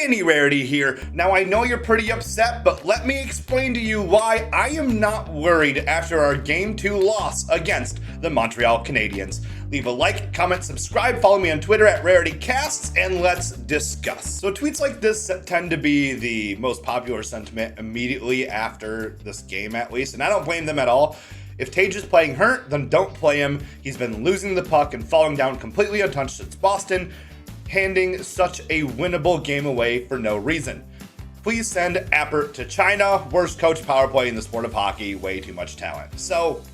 Danny Rarity here. Now I know you're pretty upset, but let me explain to you why I am not worried after our Game 2 loss against the Montreal Canadiens. Leave a like, comment, subscribe, follow me on Twitter at RarityCasts, and let's discuss. So tweets like this tend to be the most popular sentiment immediately after this game, at least, and I don't blame them at all. If Tage is playing hurt, then don't play him. He's been losing the puck and falling down completely untouched since Boston, handing such a winnable game away for no reason. Please send Appert to China. Worst coach power play in the sport of hockey. Way too much talent. So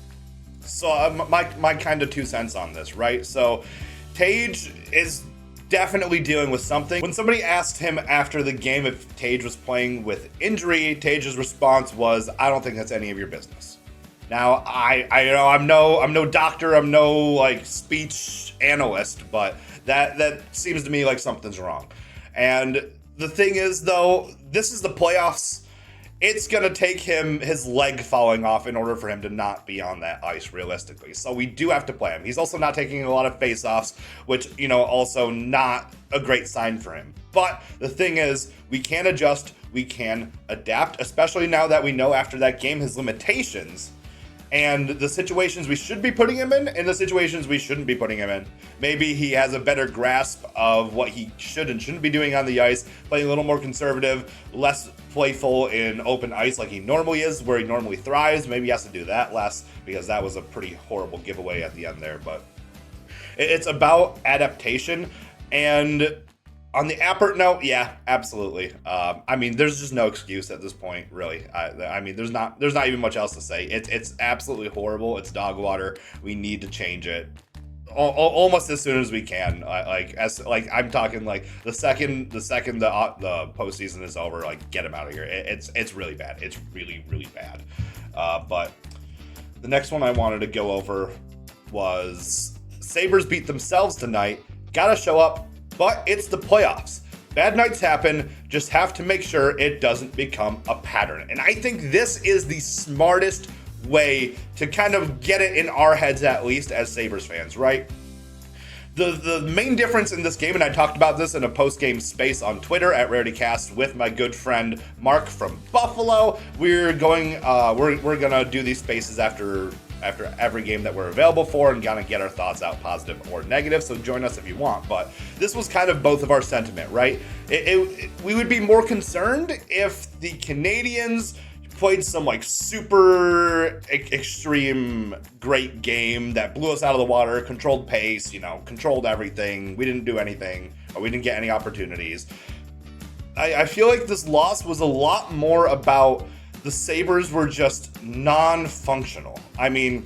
my kind of 2 cents on this, right? So Tage is definitely dealing with something. When somebody asked him after the game if Tage was playing with injury, Tage's response was, "I don't think that's any of your business." Now, I'm no doctor, I'm no like speech analyst, but that seems to me like something's wrong. And the thing is, though, this is the playoffs. It's gonna take him his leg falling off in order for him to not be on that ice realistically. So we do have to play him. He's also not taking a lot of face-offs, which, also not a great sign for him. But the thing is, we can adjust, we can adapt, especially now that we know after that game his limitations and the situations we should be putting him in and the situations we shouldn't be putting him in. Maybe he has a better grasp of what he should and shouldn't be doing on the ice, playing a little more conservative, less playful in open ice like he normally is, where he normally thrives. Maybe he has to do that less, because that was a pretty horrible giveaway at the end there. But it's about adaptation. And on the Appert note, yeah, absolutely. There's just no excuse at this point, really. There's not even much else to say. It's absolutely horrible. It's dog water. We need to change it almost as soon as we can. I'm talking like the second the postseason is over, like, get him out of here. It's really bad. It's really, really bad. But the next one I wanted to go over was Sabres beat themselves tonight. Gotta show up. But it's the playoffs. Bad nights happen, just have to make sure it doesn't become a pattern. And I think this is the smartest way to kind of get it in our heads, at least as Sabres fans, right? The main difference in this game, and I talked about this in a post-game space on Twitter at RarityCast with my good friend Mark from Buffalo. We're gonna do these spaces after every game that we're available for and gonna get our thoughts out, positive or negative, so join us if you want. But this was kind of both of our sentiment, right? We would be more concerned if the Canadiens played some like super extreme great game that blew us out of the water, controlled pace, controlled everything. We didn't do anything, or we didn't get any opportunities. I feel like this loss was a lot more about the Sabres were just non-functional. And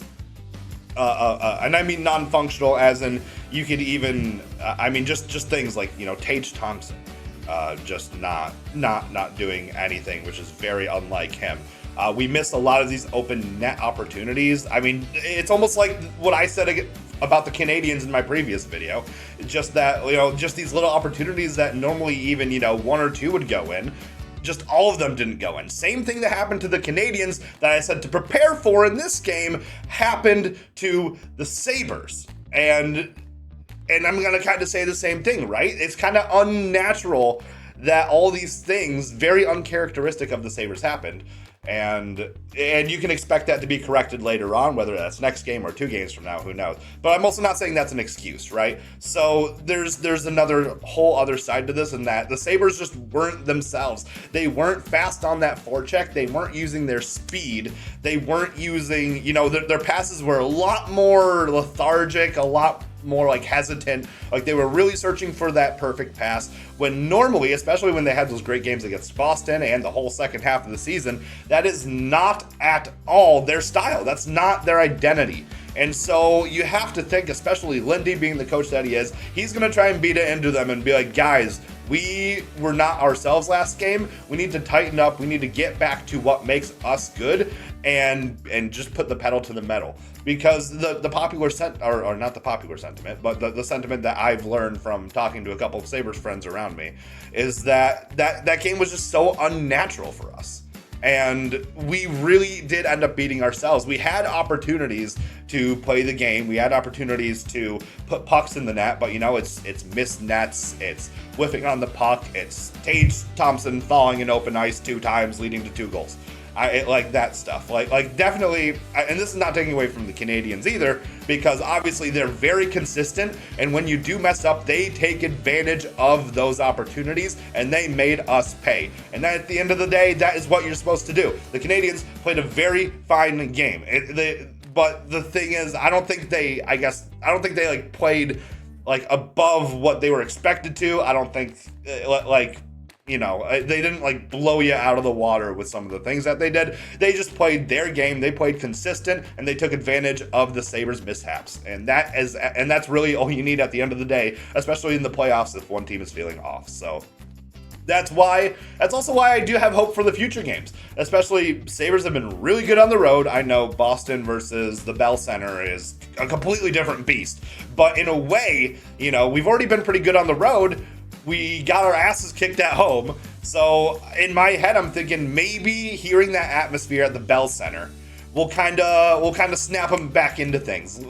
I mean non-functional as in you could even, just things like, Tage Thompson, just not doing anything, which is very unlike him. We missed a lot of these open net opportunities. It's almost like what I said about the Canadiens in my previous video. Just that, just these little opportunities that normally even, 1 or 2 would go in. Just all of them didn't go in. Same thing that happened to the Canadiens that I said to prepare for in this game happened to the Sabres. And I'm going to kind of say the same thing, right? It's kind of unnatural that all these things, very uncharacteristic of the Sabres, happened. And you can expect that to be corrected later on, whether that's next game or 2 games from now, who knows. But I'm also not saying that's an excuse, right? So there's another whole other side to this, and that the Sabres just weren't themselves. They weren't fast on that forecheck. They weren't using their speed. They weren't using, their passes were a lot more lethargic, a lot more like hesitant, like they were really searching for that perfect pass, when normally, especially when they had those great games against Boston and the whole second half of the season, that is not at all their style. That's not their identity. And so you have to think, especially Lindy being the coach that he is, he's going to try and beat it into them and be like, guys, we were not ourselves last game. We need to tighten up. We need to get back to what makes us good and just put the pedal to the metal. Because the popular or not the popular sentiment, but the sentiment that I've learned from talking to a couple of Sabres friends around me is that game was just so unnatural for us. And we really did end up beating ourselves. We had opportunities to play the game. We had opportunities to put pucks in the net, but it's missed nets, it's whiffing on the puck, it's Tage Thompson falling in open ice 2 times, leading to 2 goals. Like that stuff. Like definitely, and this is not taking away from the Canadiens either, because obviously they're very consistent, and when you do mess up, they take advantage of those opportunities, and they made us pay. And then at the end of the day, that is what you're supposed to do. The Canadiens played a very fine game. But the thing is, I don't think they like played like above what they were expected to. I don't think they didn't like blow you out of the water with some of the things that they did. They just played their game. They played consistent, and they took advantage of the Sabres mishaps. And that's really all you need at the end of the day, especially in the playoffs if one team is feeling off. So that's also why I do have hope for the future games. Especially Sabres have been really good on the road. I know Boston versus the Bell Center is a completely different beast. But in a way, we've already been pretty good on the road. We got our asses kicked at home. So in my head, I'm thinking maybe hearing that atmosphere at the Bell Center will kind of snap them back into things,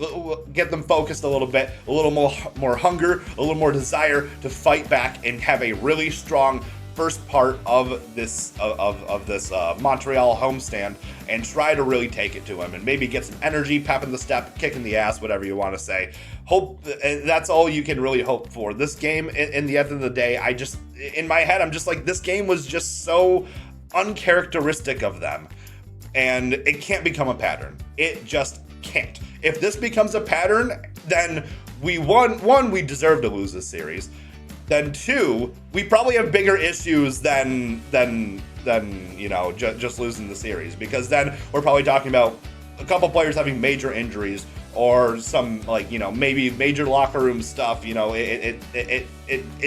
get them focused a little bit, a little more hunger, a little more desire to fight back and have a really strong first part of this Montreal homestand, and try to really take it to them and maybe get some energy, pep in the step, kick in the ass, whatever you want to say. Hope that's all you can really hope for. This game, in the end of the day, in my head, I'm just like, this game was just so uncharacteristic of them, and it can't become a pattern. It just can't. If this becomes a pattern, then we we deserve to lose this series. Then 2, we probably have bigger issues than just losing the series, because then we're probably talking about a couple players having major injuries, or some maybe major locker room stuff. It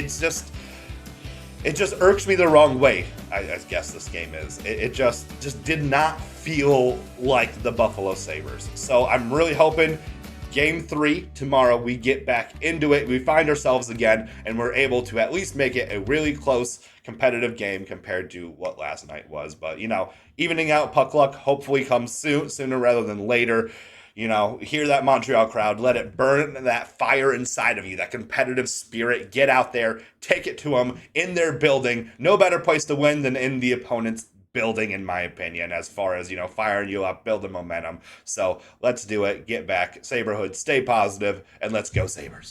just irks me the wrong way. I guess this game is. It just did not feel like the Buffalo Sabres. So I'm really hoping Game 3 tomorrow, we get back into it, we find ourselves again, and we're able to at least make it a really close, competitive game compared to what last night was. But, evening out puck luck hopefully comes sooner rather than later. Hear that Montreal crowd, let it burn that fire inside of you, that competitive spirit. Get out there, take it to them in their building. No better place to win than in the opponent's building, in my opinion, as far as firing you up, building momentum. So let's do it. Get back, Saberhood, stay positive, and let's go Sabres.